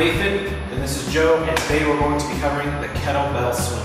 Nathan, and this is Joe, and today we're going to be covering the kettlebell swing.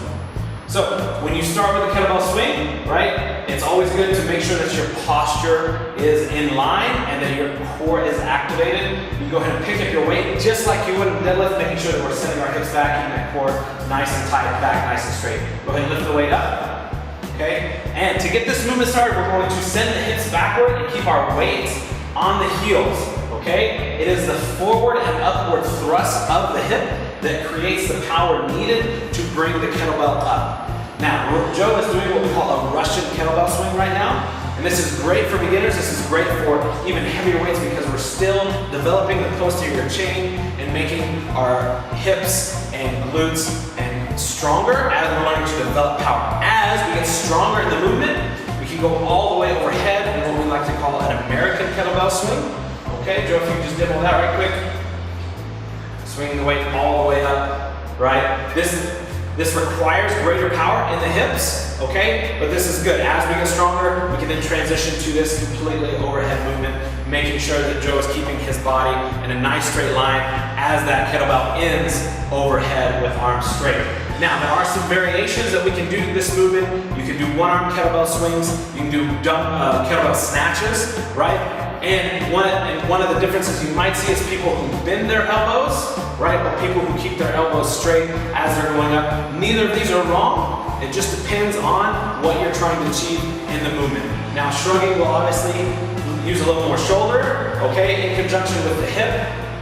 So, when you start with the kettlebell swing, right, it's always good to make sure that your posture is in line and that your core is activated. You go ahead and pick up your weight just like you would in deadlift, making sure that we're setting our hips back, keeping that core nice and tight, back nice and straight. Go ahead and lift the weight up, okay? And to get this movement started, we're going to send the hips backward and keep our weight on the heels, okay? It is the forward and upward thrust of the hip that creates the power needed to bring the kettlebell up. Now, Joe is doing what we call a Russian kettlebell swing right now, and this is great for beginners. This is great for even heavier weights because we're still developing the posterior chain and making our hips and glutes and stronger as we're learning to develop power. As we get stronger in the movement, we can go all the way overhead in what we like to call an American kettlebell swing. Okay, Joe, if you can just demo that right quick. Swinging the weight all the way up, right? This requires greater power in the hips, okay? But this is good. As we get stronger, we can then transition to this completely overhead movement, making sure that Joe is keeping his body in a nice straight line as that kettlebell ends overhead with arms straight. Now, there are some variations that we can do to this movement. You can do one-arm kettlebell swings. You can do kettlebell snatches, right? And one of the differences you might see is people who bend their elbows, right? Or people who keep their elbows straight as they're going up. Neither of these are wrong. It just depends on what you're trying to achieve in the movement. Now, shrugging will obviously use a little more shoulder, okay, in conjunction with the hip,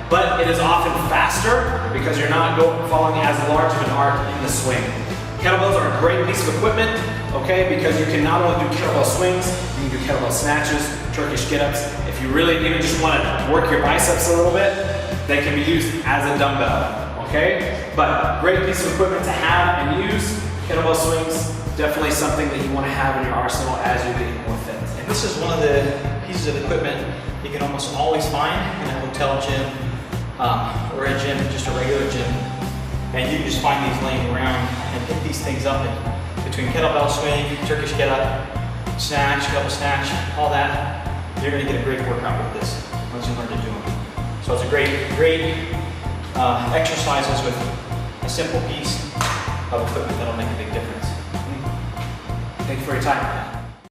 but it is often faster because you're not following as large of an arc in the swing. Kettlebells are a great piece of equipment, okay, because you can not only do kettlebell swings, you can do kettlebell snatches, Turkish get-ups. If you really even just want to work your biceps a little bit, they can be used as a dumbbell, okay? But great piece of equipment to have and use. Kettlebell swings, definitely something that you want to have in your arsenal as you're getting more fit. And this is one of the pieces of equipment you can almost always find in a hotel gym or a gym, just a regular gym. And you can just find these laying around and pick these things up between kettlebell swing, Turkish get-up, snatch, double snatch, all that. You're going to get a great workout with this once you learn to do them. So it's a great exercises with a simple piece of equipment that'll make a big difference. Thank you for your time.